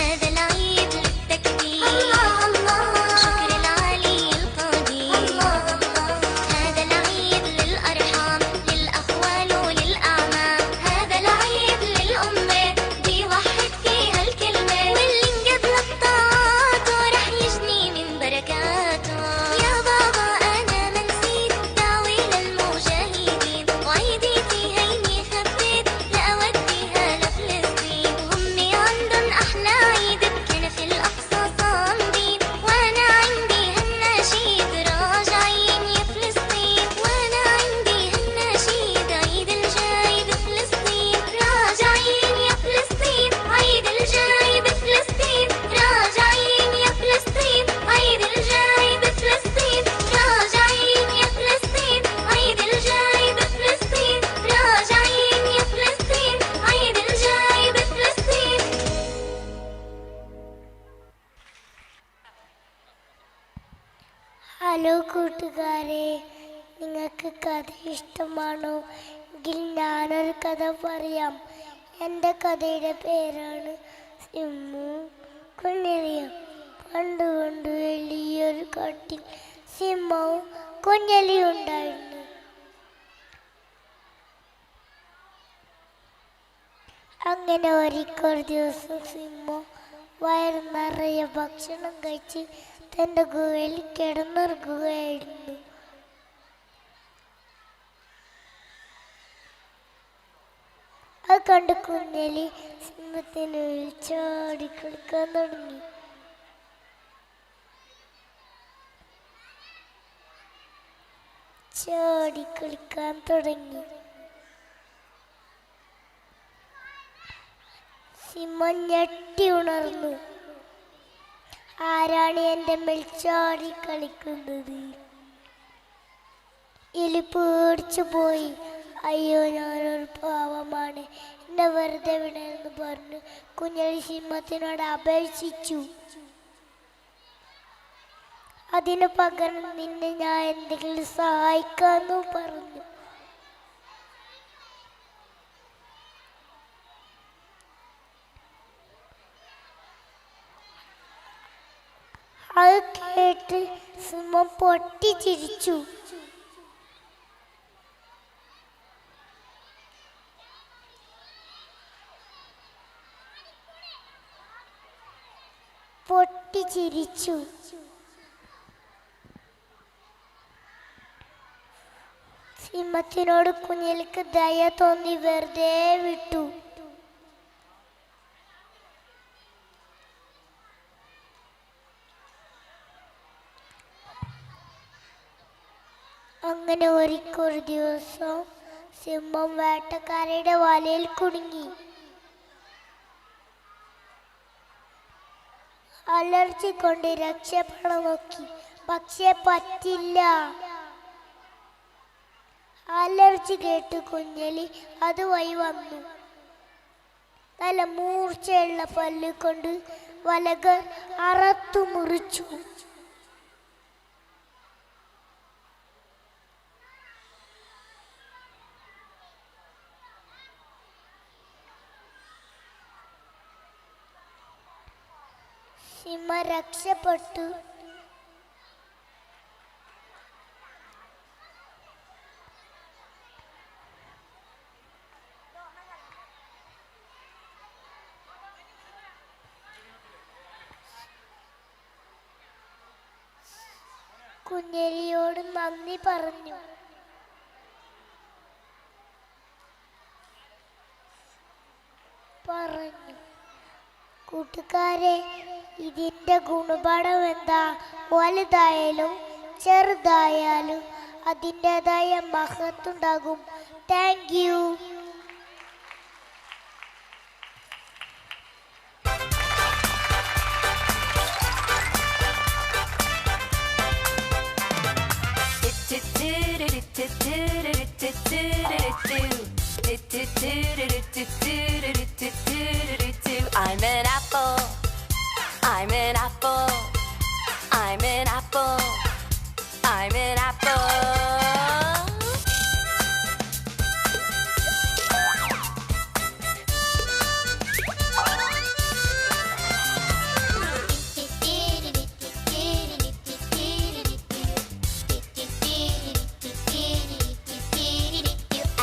هذا العيد للتكبير الله الله. شكر العالي القدير الله الله. هذا العيد للأرحام للأخوال وللأعمام. هذا العيد للأمة بيوحد فيها الكلمة. واللي انقبل بطاعاته رح يجني من بركاته. يا بابا أنا ما نسيت دعوي للمجاهدين. وعيديتي هيني خبيت لأوديها لفلسطين. وهمي عندن أحلى عيد بكنف الأقصى صامدين. وأنا عندي هالنشيد راجعين يا فلسطين. وأنا عندي هالنشيد عيد الجاي بفلسطين. راجعين يا فلسطين عيد الجاي بفلسطين. راجعين يا فلسطين عيد الجاي بفلسطين. راجعين يا فلسطين عيد الجاي بفلسطين. راجعين يا فلسطين عيد الجاي بفلسطين. ഹലോ കൂട്ടുകാരെ, നിങ്ങൾക്ക് കഥ ഇഷ്ടമാണോ എങ്കിൽ ഞാനൊരു കഥ പറയാം. എൻ്റെ കഥയുടെ പേരാണ് സിമ്മു കുഞ്ഞലിയും. പണ്ട് പണ്ട് വലിയൊരു കാട്ടിൽ സിംഹവും കുഞ്ഞലിയും ഉണ്ടായിരുന്നു. അങ്ങനെ ഒരിക്കൽ ദിവസം സിംഹം വയറ് നിറയെ ഭക്ഷണം കഴിച്ച് തൻ്റെ ഗുഹയിൽ കിടന്നുറങ്ങുകയായിരുന്നു. അത് കണ്ട് കുഞ്ഞലി സിംഹത്തിന് ചാടി കളിക്കാൻ തുടങ്ങി. ചാടി കളിക്കാൻ തുടങ്ങി. സിംഹം ഞെട്ടി ഉണർന്നു. ആരാണ് എൻ്റെ മേൽ ചാടി കളിക്കുന്നത്? എലി പേടിച്ചു പോയി. അയ്യോ, ഞാനൊരു പാവമാണ്, എന്നെ വെറുതെ വിടണമെന്ന് പറഞ്ഞു കുഞ്ഞലി സിംഹത്തിനോട് അപേക്ഷിച്ചു. അതിനു പകരം നിന്നെ ഞാൻ എന്തെങ്കിലും സഹായിക്കാമെന്നു പറഞ്ഞു. അത് കേട്ട് സിംഹം പൊട്ടിച്ചിരിച്ചു. പൊട്ടിച്ചിരിച്ചു. സിംഹം അമ്മത്തിനോട് കുഞ്ഞിലേക്ക് ദയ തോന്നി വെറുതെ വിട്ടു. അങ്ങനെ ഒരു ദിവസം സിംഹം വേട്ടക്കാരുടെ വലയിൽ കുടുങ്ങി. അലർജി കൊണ്ട് രക്ഷപ്പെടാൻ നോക്കി, പക്ഷേ പറ്റില്ല. അലർജി കേട്ട് കുഞ്ഞലി അതുവഴി വന്നു. നല്ല മൂർച്ചയുള്ള പല്ല് കൊണ്ട് വലകൾ അറത്തു മുറിച്ചു. സിംഹം രക്ഷപ്പെട്ടു. കുഞ്ഞലിയോട് നന്ദി പറഞ്ഞു. കൂട്ടുകാരെ, ഇതിന്റെ ഗുണപാഠം എന്താ? വലുതായാലും ചെറുതായാലും അതിൻ്റെതായ മഹത്വമുണ്ടാകും. Thank you. I'm an apple. I'm an apple. I'm an apple. I'm an apple.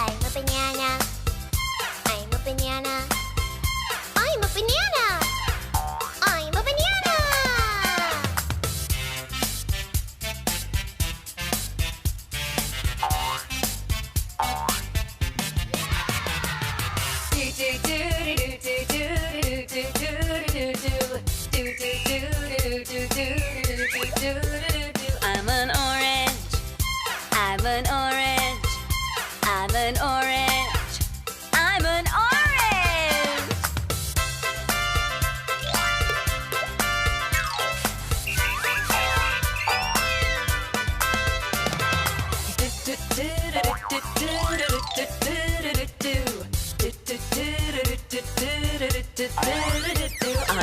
I'm a banana. I'm a banana. I'm a banana. I'm a banana. I'm an orange. I'm an orange. I'm an orange. I'm an orange.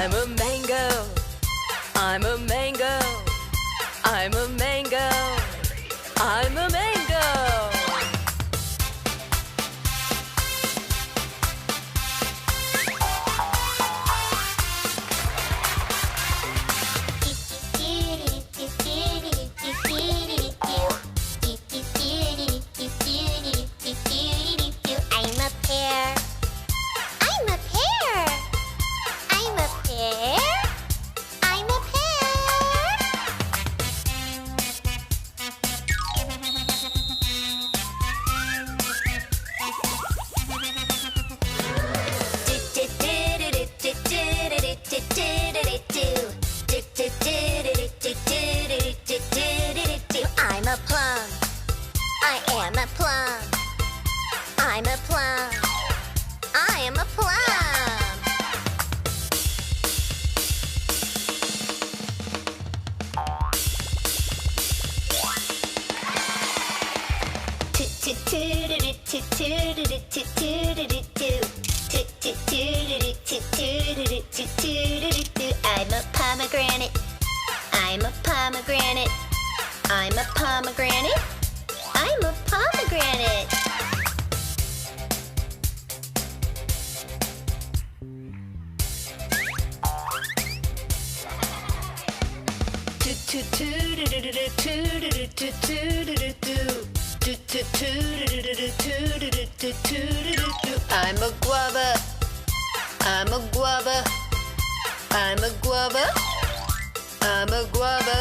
I'm a mango. I'm a mango. I'm a mango. I'm a mango. I'm a pear. I'm a pear. I'm a pear. I'm a pear. I'm a plum. I am a plum. I'm a plum. I am a plum. I'm a pomegranate. I'm a pomegranate. I'm a pomegranate. I'm a pomegranate. I'm a guava. I'm a guava. I'm a guava. I'm a guava.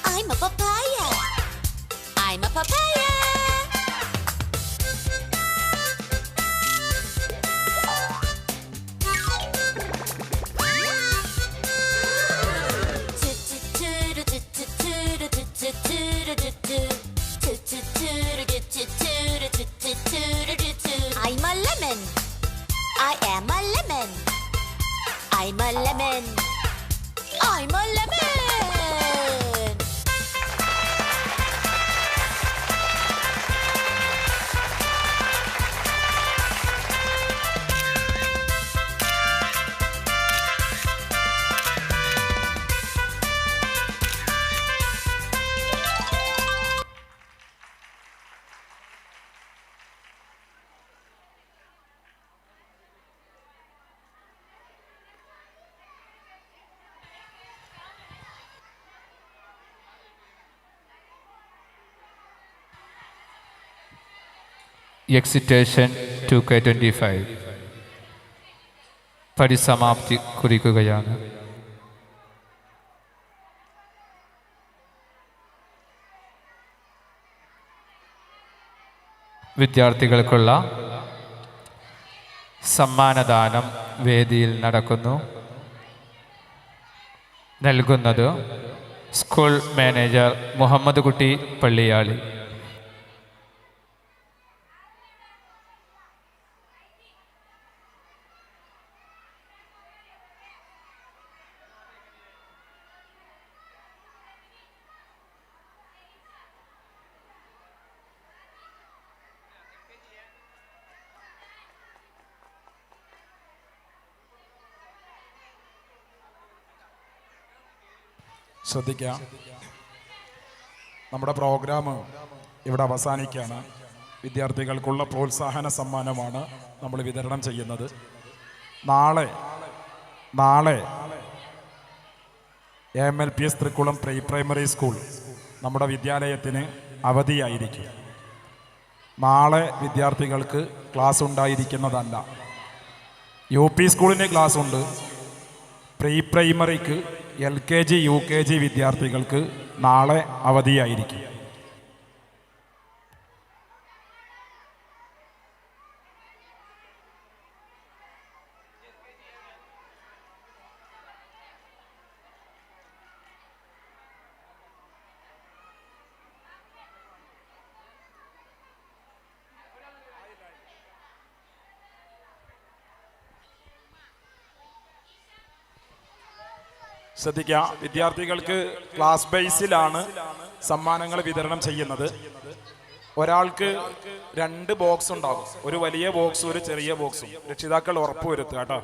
I'm a papaya. I'm a papaya. I'm a lemon. I am a lemon. I'm a lemon. I'm a lemon. Excitation 2K25 പരിസമാപ്തി കുറിക്കുകയാണ്. വിദ്യാർത്ഥികൾക്കുള്ള സമ്മാനദാനം വേദിയിൽ നടക്കുന്നു. നൽകുന്നത് school manager Muhammad കുട്ടി പള്ളിയാളി. ശ്രദ്ധിക്കാം, നമ്മുടെ programme ഇവിടെ അവസാനിക്കുകയാണ്. വിദ്യാർത്ഥികൾക്കുള്ള പ്രോത്സാഹന സമ്മാനമാണ് നമ്മൾ വിതരണം ചെയ്യുന്നത്. നാളെ AMLPS Thrikkulam pre primary school നമ്മുടെ വിദ്യാലയത്തിന് അവധിയായിരിക്കും. നാളെ വിദ്യാർത്ഥികൾക്ക് ക്ലാസ് ഉണ്ടായിരിക്കുന്നതല്ല. UP സ്കൂളിന് ക്ലാസ് ഉണ്ട്. പ്രീ പ്രൈമറിക്ക് LKG UKG വിദ്യാർത്ഥികൾക്ക് നാളെ അവധിയായിരിക്കും. ശ്രദ്ധിക്കുക, വിദ്യാർത്ഥികൾക്ക് ക്ലാസ് ബേസിലാണ് സമ്മാനങ്ങൾ വിതരണം ചെയ്യുന്നത്. ഒരാൾക്ക് 2 ബോക്സ് ഉണ്ടാകും, ഒരു വലിയ ബോക്സും ഒരു ചെറിയ ബോക്സും. രക്ഷിതാക്കൾ ഉറപ്പുവരുത്തുക കേട്ടോ.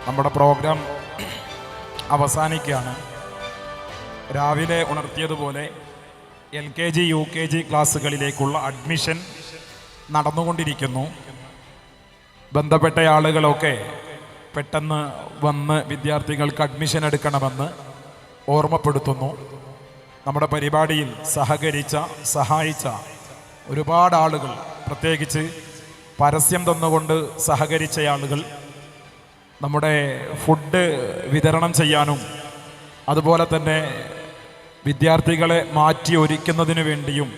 നമ്മുടെ പ്രോഗ്രാം അവസാനിക്കുകയാണ്. രാവിലെ ഉണർത്തിയതുപോലെ LKG UKG ക്ലാസ്സുകളിലേക്കുള്ള അഡ്മിഷൻ നടന്നുകൊണ്ടിരിക്കുന്നു. ബന്ധപ്പെട്ട ആളുകളൊക്കെ പെട്ടെന്ന് വന്ന് വിദ്യാർത്ഥികൾക്ക് അഡ്മിഷൻ എടുക്കണമെന്ന് ഓർമ്മപ്പെടുത്തുന്നു. നമ്മുടെ പരിപാടിയിൽ സഹായിച്ച ഒരുപാട് ആളുകൾ, പ്രത്യേകിച്ച് പരസ്യം തന്നുകൊണ്ട് സഹകരിച്ച ആളുകൾ, നമ്മുടെ ഫുഡ് വിതരണം ചെയ്യാനും അതുപോലെ തന്നെ വിദ്യാർത്ഥികളെ മാറ്റി ഒരുക്കുന്നതിന് വേണ്ടിയും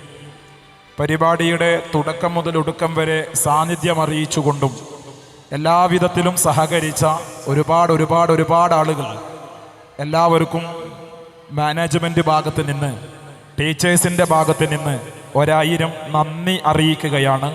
പരിപാടിയുടെ തുടക്കം മുതൽ ഒടുക്കം വരെ സാന്നിധ്യം അറിയിച്ചുകൊണ്ടും എല്ലാവിധത്തിലും സഹകരിച്ച ഒരുപാട് ആളുകൾ, എല്ലാവർക്കും മാനേജ്മെൻറ്റ് ഭാഗത്ത് നിന്ന്, ടീച്ചേഴ്സിൻ്റെ ഭാഗത്ത് നിന്ന് 1000 നന്ദി അറിയിക്കുകയാണ്.